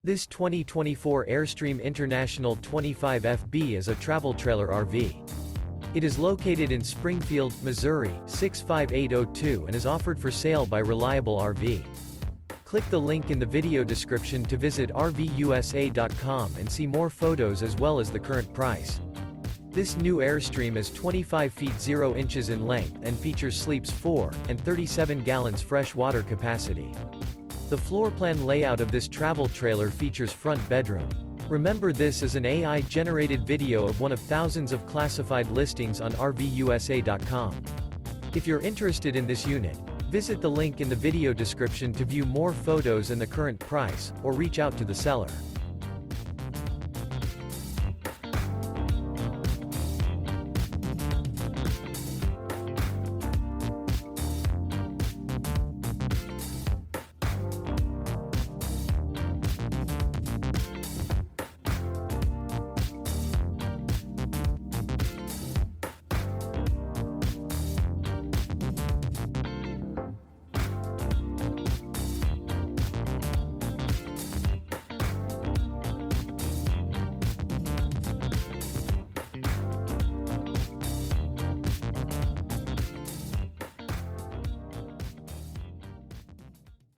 This 2024 Airstream International 25FB is a travel trailer RV. It is located in Springfield, Missouri, 65802 and is offered for sale by Reliable RV. Click the link in the video description to visit RVUSA.com and see more photos as well as the current price. This new Airstream is 25 feet 0 inches in length and features sleeps 4 and 37 gallons fresh water capacity. The floor plan layout of this travel trailer features front bedroom. Remember, this is an AI-generated video of one of thousands of classified listings on RVUSA.com. If you're interested in this unit, visit the link in the video description to view more photos and the current price, or reach out to the seller.